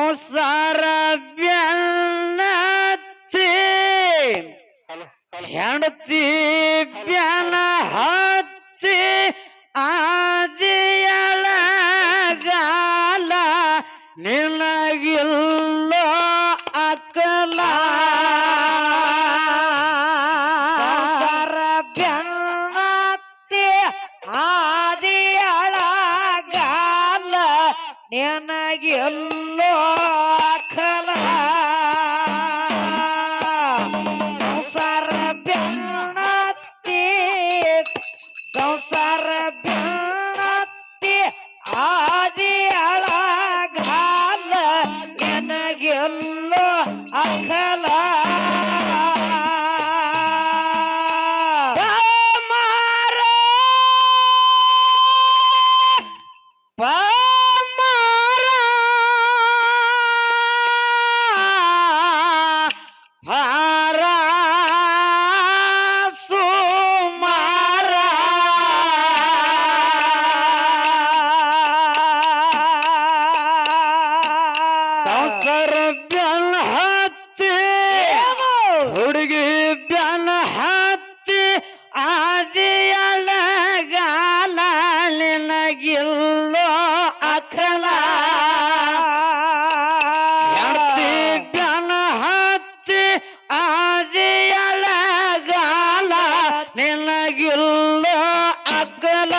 ಸಂಸಾರ ಬ್ಯಾನತಿ ಹೆಂಡತಿ ಬ್ಯಾನ ಹತ್ತಿ ಆದಿಯಳಗಾಲ ನಿನಗಿಲ್ಲೋ ಅಕಲ ಸಂಸಾರ ಬ್ಯಾನತಿ ಆದಿಯಳಗಾಲ ನಿನಗಿಲ್ಲೋ ಅಕಲ ಸಂಸಾರ ಬ್ಯಾನತಿ ಸಂಸಾರ ಬ್ಯಾನತಿ ಆದಿಯಳಗಾಲ ನಿನಗೆಲ್ಲೋ ಅಕಲ ಸಂಸಾರ ಬ್ಯಾನ ಹತ್ತಿ ಹುಡುಗಿ ಬ್ಯಾನ ಹತ್ತಿ ಆದಿಯಳಗಾಲ ನಿನಗಿಲ್ಲೋ ಅಕಲ ಹೆಂಡತಿ ಬ್ಯಾನ ಹತ್ತಿ ಆದಿಯಳಗಾಲ ನಿನಗಿಲ್ಲೋ ಅಕಲ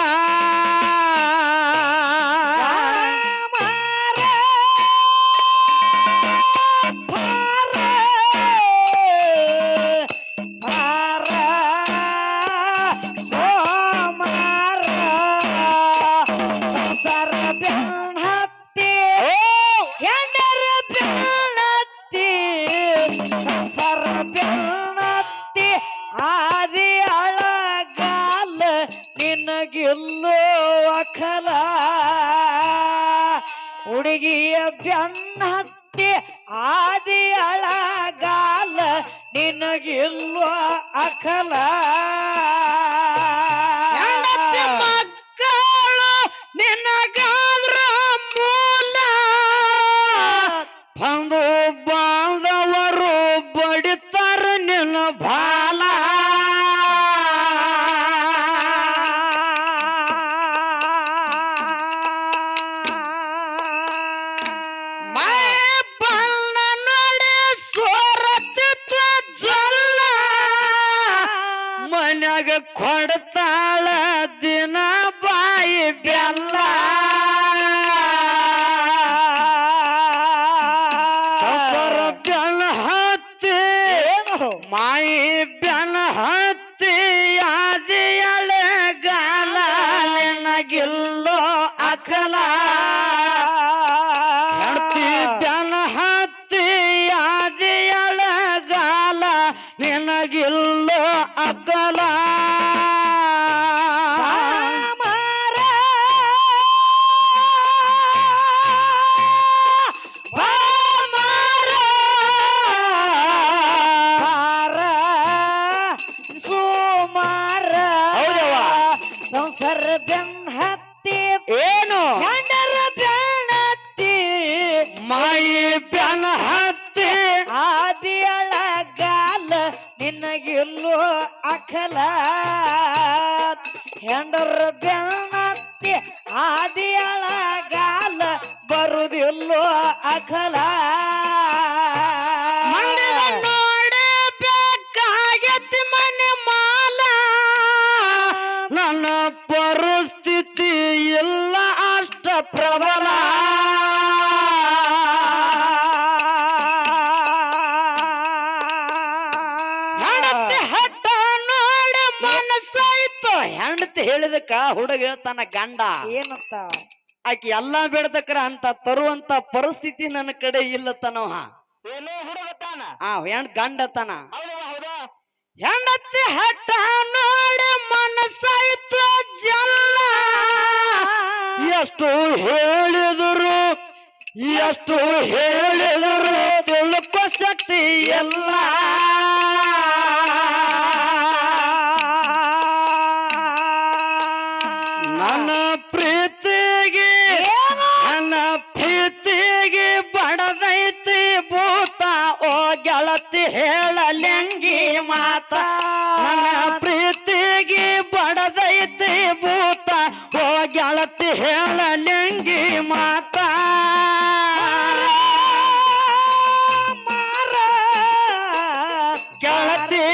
ಆದಿಯಳಗಾಲ ನಿನಗಿಲ್ಲೋ ಅಕಲ ಹುಡುಗಿಯ ಬೆನ್ನತ್ತಿ ಆದಿಯಳಗಾಲ ನಿನಗಿಲ್ಲೋ ಅಕಲ ಮಕ್ಕಳು ನಿನಗಾದ್ರ ಮೂಲ ಬಂದು ಬಾಂಧವರು ಬಡಿತಾರ ನಿನ್ನ ಬಾಲ ಮೈ ಬಣ್ಣ ನೋಡಿ ಸೋರತ್ತಿತ್ತ ಜೊಲ್ಲ ಮನ್ಯಾಗ ಕೊಡ್ತಾಳ ದಿನ ಬಾಯಿ ಬೆಲ್ಲ ಸಂಸಾರ ಬ್ಯಾನ ಹತ್ತಿ ಮಾಯಿ ಬ್ಯಾನ ಹತ್ತಿ ಆದಿಯಳಗಾಲ ನಿನಗಿಲ್ಲೋ ಅಕಲ ಹೆಂಡತಿ ಬ್ಯಾನ ಹತ್ತಿ ಆದಿಯಳಗಾಲ ನಿನಗಿಲ್ಲೋ ಅಕಲ ಸಂಸಾರ ಬೆನ್ನ ಹತ್ತಿ ಏನು ಗಂಡರ ಬೆನ್ನತ್ತಿ ಮಾಯಿ ಬೆನ್ನ ಹತ್ತಿ ಆದಿಯಳಗಾಲ ನಿನಗಿಲ್ಲೋ ಅಕಲ ಹೆಂಡರ ಬೆನ್ನತ್ತಿ ಆದಿಯಳಗಾಲ ಬರುದಿಲ್ಲೋ ಅಕಲ ನೋಡಬೇಕಾಗತಿ ಮನೆ ಮಾಲ ನನ್ನ ಪರಿಸ್ಥಿತಿ ಇಲ್ಲ ಅಷ್ಟ ಪ್ರಬಲ ಹೆಂಡತಿ ಹಠ ನೋಡಿ ಮನಸ್ಸಾಯ್ತು ಹೆಂಡತಿ ಹೇಳಿದಕ್ಕ ಹುಡುಗ ಹೇಳ್ತಾನ ಗಂಡ ಏನಂತ ಆಕಿ ಎಲ್ಲಾ ಬೇಡದಕ್ರ ಅಂತ ತರುವಂತ ಪರಿಸ್ಥಿತಿ ನನ್ನ ಕಡೆ ಇಲ್ಲ ತನವ ಏನೋ ಹುಡುಗತಾನ ಗಂಡ ತಾನ ಹೆಂಡತಿ ಹಠ ನೋಡಿ ಮನಸ್ಸಾಯ್ತು ಜಲ್ಲ ಎಷ್ಟು ಹೇಳಿದರು ತಿಳ್ಕೊ ಶಕ್ತಿ ಎಲ್ಲ ನನ್ನ ಪ್ರೀತಿಗೆ ಬಡದ ಮಾತ ನನ್ನ ಪ್ರೀತಿಗೆ ಬಡದೈತಿ ಭೂತ ಓ ಗೆಳತಿ ಹೇಳಲಿಂಗಿ ಮಾತ ಗೆಳತಿ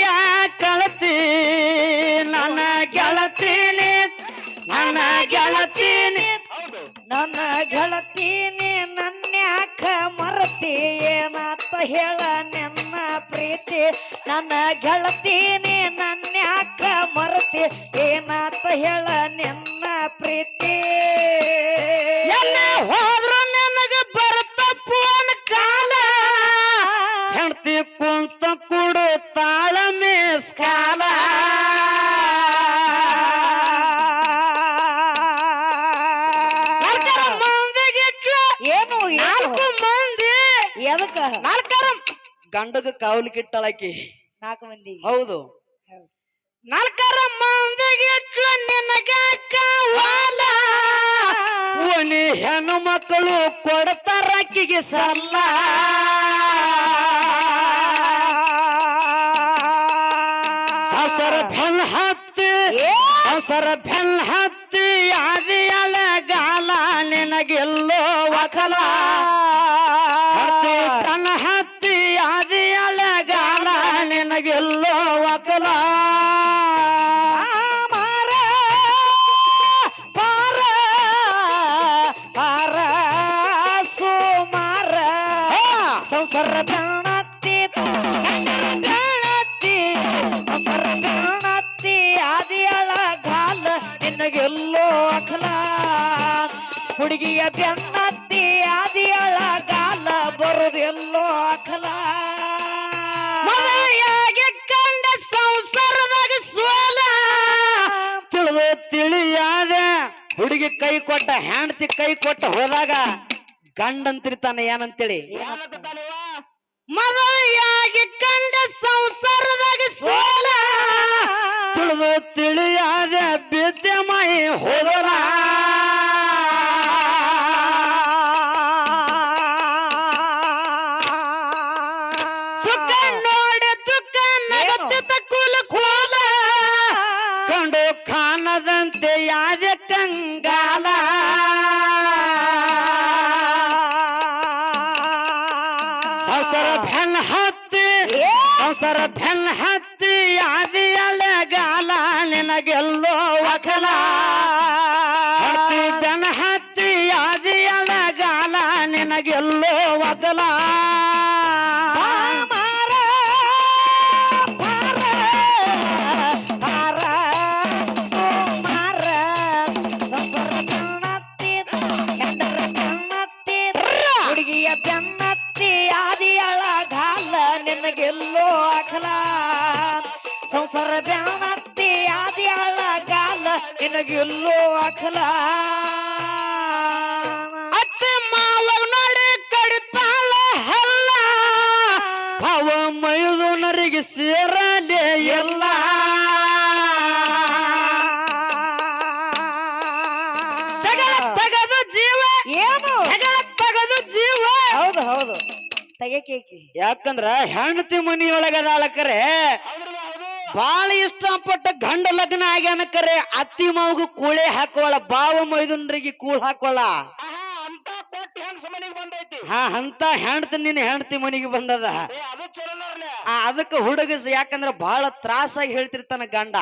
ಯಾ ಕಳತಿ ನನ್ನ ಗೆಳತೀನಿ ನನ್ನ ಗೆಳತೀನಿ ನನ್ನ ಗೆಳತೀನಿ ನನ್ಯಾಕ ಮರತಿ ಏನಾತ ಹೇಳ ನನ್ನ ಪ್ರೀತಿ ನನ್ನ ಗೆಳತೀನಿ ನನ್ಯಾಕ ಮರತಿ ಏನಾತ ಹೇಳ ನಿನ್ನ ಪ್ರೀತಿ ಎಲ್ಲೇ ಹೋದ್ರು ನನಗೆ ಬರ್ತ ಫೋನ್ ಕಾಲ ಹೆಂಡತಿ ಕುಂತ ಕುಡು ತಾಳ ಮೇಸ್ ಕಾಲ ಏನು ನಾಲ್ಕು ಮಂದಿ ಎದಕ್ಕ ನಾಲ್ಕರ ಗಂಡಗ ಕಾವಲು ಕಿಟ್ಟಳಕಿ 4 ಮಂದಿ ಹೌದು ನಾಲ್ಕರ ಮಂದಿಗೆ ನಿನಗ ಕಾವಲ ಒನಿ ಹೆಣ್ಣು ಮಕ್ಕಳು ಕೊಡ್ತಾರ ಅಕ್ಕಿಗೆ ಸಲ್ಲ ಸಂಸಾರ ಬೆನ್ ಹತ್ತಿ ಸಂಸಾರ ಬೆನ್ ಹತ್ತಿ ಆದಿಯಳ ಗಾಲ ನಿನಗೆಲ್ಲೋ ವಕಲ ಹತ್ತಿ ಬೆನ್ ಹತ್ತಿ ಆದಿಯಳ ಗಾಲ ನಿನಗೆಲ್ಲೋ ವಕಲ ಮಾರ ಪಾರ ಪಾರ ಸುಮಾರ ಸಂಸಾರ ಬೆನ್ನತ್ತಿ ಬೆನ್ನತ್ತಿ ಸಂಸಾರ ಬೆನ್ನತ್ತಿ ಆದಿಯಳ ಗಾಲ ನಿನಗೆಲ್ಲೋ ಅಖಲ ಹುಡುಗಿಯ ಬೆನ್ನತ್ತಿ ಆದಿಯಳ ಗಾಲ ಬರುದೆಲ್ಲೋ ಅಖಲ ಮನೆಯಾಗೆ ಕಂಡ ಸಂಸಾರದಾಗ ಸೋಲ ತಿಳಿದು ತಿಳಿಯಾದ ಹುಡುಗಿ ಕೈ ಕೊಟ್ಟ ಹೆಂಡತಿ ಕೈ ಕೊಟ್ಟ ಹೋದಾಗ ಗಂಡಂತಿರ್ತಾನೆ ಏನಂತೇಳಿ ಮದುವೆಯಾಗಿ ಕಂಡ ಸಂಸಾರದಾಗ ಸೋಲ ತಿಳಿದು ತಿಳಿಯಾದ ಬಿದ್ದೆ ಮಾಯಿ ಹೋದರ ಸುಖ ನೋಡಿ ದುಃಖ ನಗತ್ತಿದ್ದ ಕುಲ ಕೋಲ ಕಂಡು ಕಾಣದಂತೆ ಯಾದ ಕಂಗಾಲ ಸಂಸಾರ ಬೆನ್ ಹತ್ತಿ ಸಂಸಾರ ಬೆನ್ ಹತ್ತಿ ಆದಿಯಳ ಗಾಲ ನಿನಗೆಲ್ಲೋ ವಕಲ ಹತ್ತಿ ಬೆನ್ ಹತ್ತಿ ಆದಿಯಳ ಗಾಲ ನಿನಗೆಲ್ಲೋ ವಕಲ ಮಾರ ಪಾರ ಪಾರ ಸುಮಾರ ಸಂಸಾರ ಬೆನ್ನತ್ತಿ ಹೆಂಡರ ಬೆನ್ನತ್ತಿ ಹುಡುಗಿಯ ಬೆನ್ನತ್ತಿ ಆದಿಯಳ ಗಾಲ ನಿನಗೆಲ್ಲೋ ಅಖಲ ಸಂಸಾರ ಬೆನ್ನತ್ತಿ ಆದಿಯಳ ಗಾಲ ನಿನಗೆಲ್ಲೋ ಅಖಲ ಅತ್ತೆ ಮಾವ ನೋಡಿ ಕಡಿತಾಳ ಹಲ್ಲ ಅವ ಮೈದುನರಿಗೆ ಸೇರಲೇ ಎಲ್ಲ ಜಗಳ ತಗದು ಜೀವ ಏನು ಜಗಳ ತಗದು ಜೀವ ಹೌದು ಹೌದು ತೆಗೆಕೇಕಿ ಯಾಕಂದ್ರ ಹೆಂಡತಿ ಮನಿಯೊಳಗದಾಳಕರೆ ಬಾಳ ಇಷ್ಟಪಟ್ಟ ಗಂಡ ಲಗ್ನ ಆಗ್ಯಾನ ಕರೆ ಅತ್ತಿ ಮಾವಗೂ ಕೂಳೆ ಹಾಕೋಳ ಬಾವ ಮೈದುನರಿಗೆ ಕೂಳ್ ಹಾಕೋಳ ಹಾ ಅಂತ ಹೆಂಡತಿ ನಿನ್ನ ಹೆಂಡತಿ ಮನಿಗೆ ಬಂದದ ಅದಕ್ಕ ಹುಡುಗ ಯಾಕಂದ್ರ ಬಹಳ ತ್ರಾಸಾಗಿ ಹೇಳ್ತಿರ್ತಾನ ಗಂಡ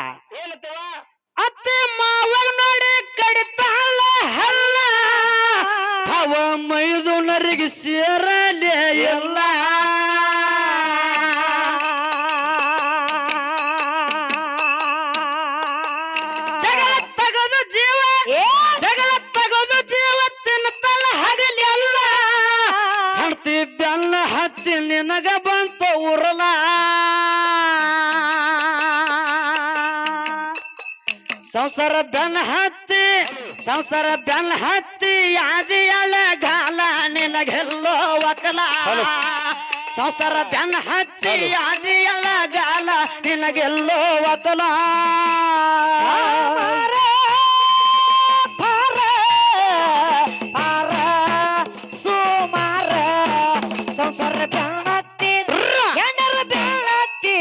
ಅತ್ತೆ ಮಾವ ನೋಡಿ ಕಡಿತಾಳ ಹಲ್ಲ ಅವ ಮೈದುನರಿಗೆ ಸೇರಲೇ ಎಲ್ಲ ಜಗಳ ತಗದು ಜೀವ ಜಗಳ ತಗದು ಜೀವ ತಿನ್ನತಲ್ಲ ಹಗಲಿ ಅಲ್ಲ ಹೆಂಡತಿ ಬೆನ್ನ ಹತ್ತಿ ನಿನಗ ಬಂತ ಉರಲ ಸಂಸಾರ ಬೆನ್ನ ಹತ್ತಿ ಸಂಸಾರ ಬೆನ್ನ ಹತ್ತಿ ಆದಿಯಳ ಗಾಲ ನಿನಗೆಲ್ಲೋ ವಕಲ ಸಂಸಾರ ಬೆನ್ನ ಹತ್ತಿ ಆದಿಯಳ ಗಾಲ ನಿನಗೆಲ್ಲೋ ವಕಲ ಪಾರ ಪಾರ ಪಾರ ಸುಮಾರ ಸಂಸಾರ ಬೆನ್ನತ್ತಿ ಹೆಂಡರ ಬೆನ್ನತ್ತಿ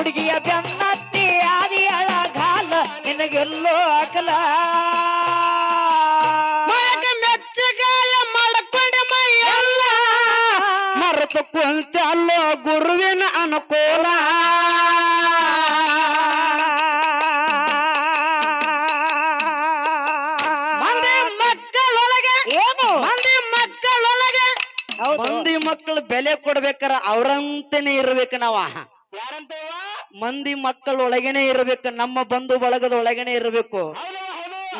ಹುಡುಗಿಯ ಬೆನ್ನತ್ತಿ ಆದಿ ಅಳಗಾಲ ನಿನಗೆಲ್ಲೋ ಅಕಲ ಮೆಚ್ಚಗಾಯ ಮಾಡಿಕೊಂಡೆ ಮೈಯೆಲ್ಲ ಮರೆತು ಕುಂತ ಅಲ್ಲೋ ಗುರುವಿನ ಅನುಕೂಲ ಮಂದಿ ಮಕ್ಕಳು ಬೆಲೆ ಕೊಡ್ಬೇಕಾರ ಅವ್ರಂತೆನೆ ಇರ್ಬೇಕು ನಾವ ಮಂದಿ ಮಕ್ಕಳ ಒಳಗೇನೆ ಇರ್ಬೇಕು ನಮ್ಮ ಬಂಧು ಬಳಗದ ಒಳಗೇನೆ ಇರ್ಬೇಕು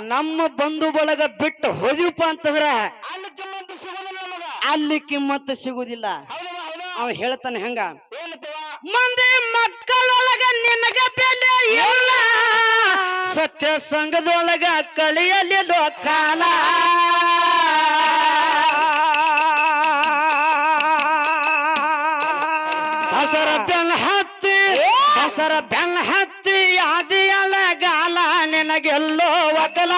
ನಮ್ಮ ಬಂಧು ಬಳಗ ಬಿಟ್ಟು ಹೋದಿವಪ್ಪ ಅಂತಂದ್ರ ಅಲ್ಲಿ ಕಿಮ್ಮತ್ತು ಸಿಗುದಿಲ್ಲ ಅವ ಹೇಳ್ತಾನೆ ಹೆಂಗ ಮಂದಿ ಮಕ್ಕಳೊಳಗ ನಿನಗ ಬೆಲೆ ಇಲ್ಲ ಸತ್ಯ ಸಂಘದೊಳಗ ಕಳಿಯಲಿ ಕಾಲ ಸಸರ ಬೆನ್ನ ಹತ್ತಿ ಆದಿಯಳ ಗಾಲ ನಿನಗೆಲ್ಲೋ ಒಕಲ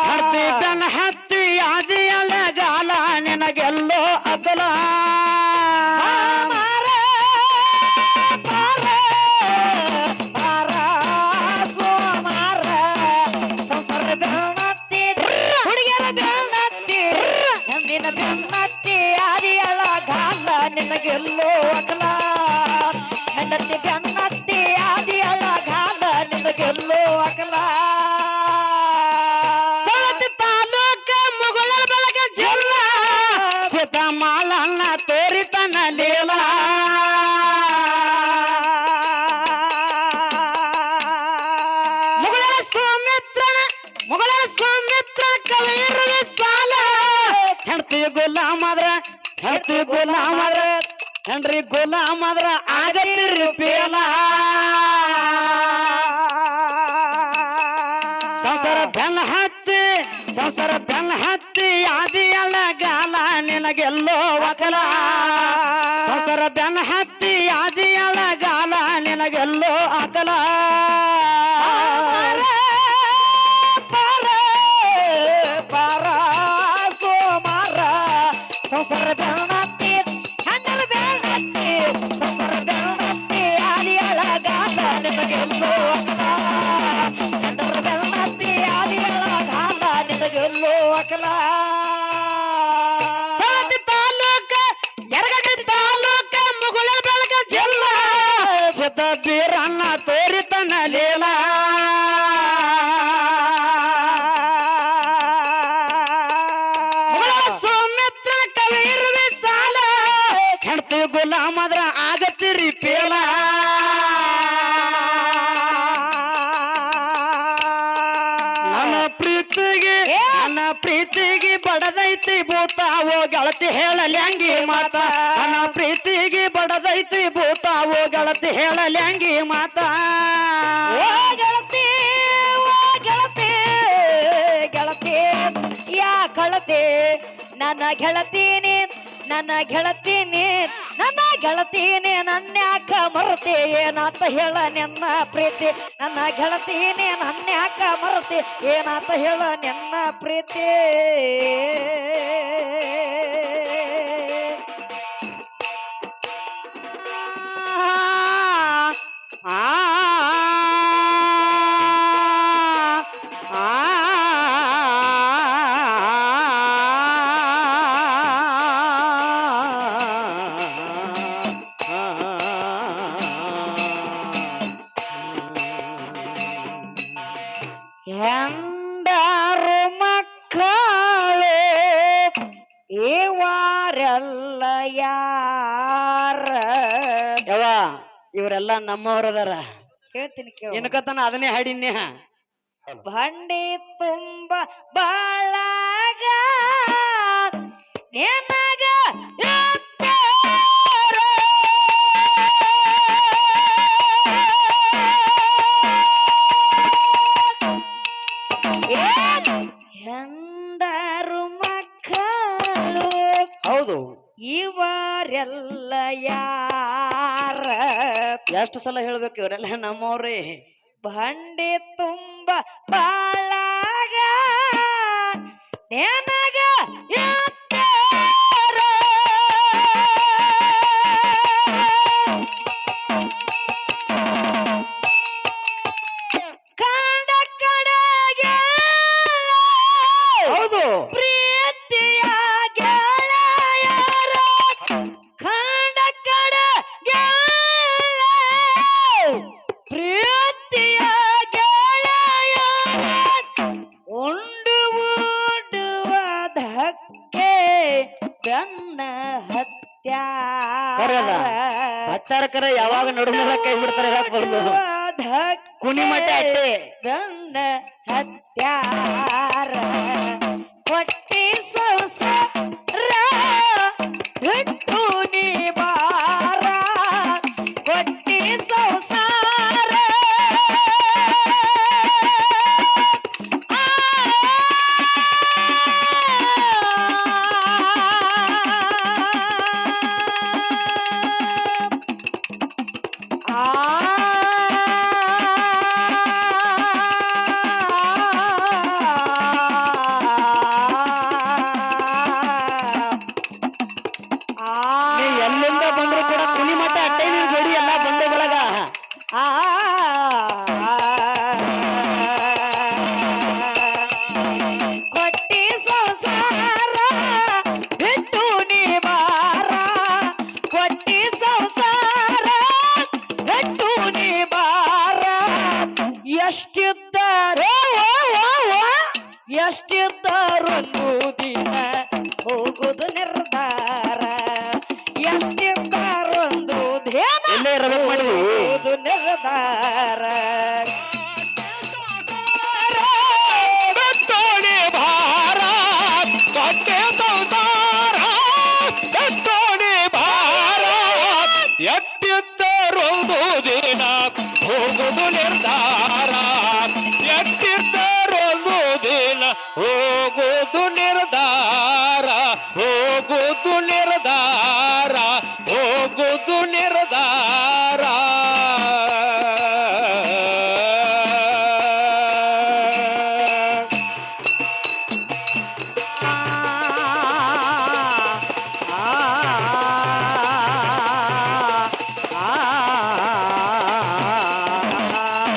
ಹತ್ತಿ ಬೆನ್ನ ಹತ್ತಿ ಆದಿಯಳ ಗಾಲ ನಿನಗೆಲ್ಲೋ ಅಗಲ ನಿನಗೆಲ್ಲೋ ಅಕಲ ಹೆಂಡತಿ ಬೆನ್ನತ್ತಿ ಆದಿ ಅಳಗಾಲ ನಿನಗೆಲ್ಲೋ ಅಕಲ ಸವತಿ ತಾಲೂಕ ಮುಗುಳ ಬೆಳಗ ಜಿಲ್ಲಾ ಸಿದ್ದಮಾಲನ್ನ ತೋರಿತನ ಲೀಲಾ ಮುಗುಳ ಸೌಮಿತ್ರ ಕವೀರ ಸಾಲ ಹೆಂಡತಿ ಗುಲಾಮದ್ರ ಹೆಂಡ್ರಿ ಗುಲಾಮದ್ರ ಆಗತ್ತಿರಿ ಪೇಲ ಸಂಸಾರ ಬೆನ್ನ ಹತ್ತಿ ಆದಿಯಳ ಗಾಲ ನಿನಗೆಲ್ಲೋ ಒಕಲ ಸಂಸಾರ ಬೆನ್ನ ಹತ್ತಿ ಆದಿಯಳ ಗಾಲ ನಿನಗೆಲ್ಲೋ ಅಕಲ ಸಂಸಾರ ಬೆನ್ನತ್ತಿ ಹೆಂಡರ ಬೆನ್ನತ್ತಿ ಸಂಸಾರ ಬೆನ್ನತ್ತಿ ಆದಿ ಅಳಗಾಲ ನಿನಗೆಲ್ಲೋ ಅಕಲ ಹೆಂಡರ ಬೆನ್ನತ್ತಿ ಆದಿ ಅಳಗಾಲ ನಿನಗೆಲ್ಲೋ ಅಕಲ ಸವತಿ ತಾಲೂಕ ಯರಗಟ್ಟಿ ತಾಲೂಕ ಮುಗುಳ ಬೆಳಗ ಜಿಲ್ಲಾ ಸಿದ್ದ ಬೀರಣ್ಣ ತೋರಿತನ ಲೀಲಾ ಗುಲಾಮದ್ರ ಆಗತ್ತಿರಿ ಪೇಲ ನನ್ನ ಪ್ರೀತಿಗೆ ಬಡದೈತಿ ಭೂತಾವೋ ಗೆಳತಿ ಹೇಳಲ್ಯಾಂಗಿ ಮಾತ ನನ್ನ ಪ್ರೀತಿಗೆ ಬಡದೈತಿ ಭೂತಾವೋ ಗೆಳತಿ ಹೇಳಲ್ಯಾಂಗಿ ಮಾತ ಗೆಳತಿ ಗೆಳತಿ ಯಾ ಕಳತಿ ನನ್ನ ಗೆಳತೀನಿ ನನ್ಯಾಕ ಮರತಿ ಏನಾತ ಹೇಳ ನಿನ್ನ ಪ್ರೀತಿ ನನ್ನ ಗೆಳತೀನಿ ನನ್ಯಾಕ ಮರತಿ ಏನಾತ ಹೇಳ ನಿನ್ನ ಪ್ರೀತಿ ಹೆಂಡರು ಮಕ್ಕಳು ಇವರೆಲ್ಲ ಯಾರ ಯವ್ವ ಇವರೆಲ್ಲ ನಮ್ಮವರದಾರ ಹೇಳ್ತೀನಿ ಕೇಳ ಏನಕತನ ಅದನ್ನೇ ಹಾಡಿನ್ಯ ಬಂಡಿ ತುಂಬ ಬಾಳಾಗ ನಿನಗ ಹೆಂಡರು ಮಕ್ಕಳು ಹೌದು ಇವರೆಲ್ಲ ಯಾರ ಎಷ್ಟು ಸಲ ಹೇಳ್ಬೇಕು ಇವರೆಲ್ಲ ನಮ್ಮವ್ರೇ ಬಂಡಿ ತುಂಬ ಬಾಳಾಗ ನಿನಗ ನಿರ್ಧಾರಕರ ಯಾವಾಗ ನಡುಮಲ ಕೈ ಬಿಡ್ತಾರೆ ಹೇಳಕ್ ಬರ್ಲು ಕುಣಿ ಮಠ ಅಟ್ಟೆ ಗಂಡ ಹತ್ಯಾರ ಹೊಟ್ಟಿ ಸಂಸಾರ ಬಿಟ್ಟು ನೀ ಬಾರ ಹೊಟ್ಟಿ ಸಂಸಾರ ನೀ ಎಲ್ಲಿಂದ ಬಂದ್ರು ಕೂಡ ಕುಣಿ ಮಠ ಅಟ್ಟೆ ನಿನ್ ಜೋಡಿ ಎಲ್ಲಾ ಬಂದೆ ಒಳಗ ಕೊಟ್ಟಿ ಸಂಸಾರ ಬಿಟ್ಟು ನೀ ಬಾರ ಕೊಟ್ಟಿ ಸಂಸಾರ ಬಿಟ್ಟು ನೀ ಬಾರ ಎಷ್ಟಿದ್ದಾರೊಂದು ದಿನ ಹೋಗುದು ನಿರ್ಧಾರ ಎಷ್ಟಿದ್ದಾರೊಂದು ದಿನ ಎಲ್ಲೇ ಇರಬೇಕು ಮಾಡಿದ್ವಿ ಹೋಗುದು ನಿರ್ಧಾರ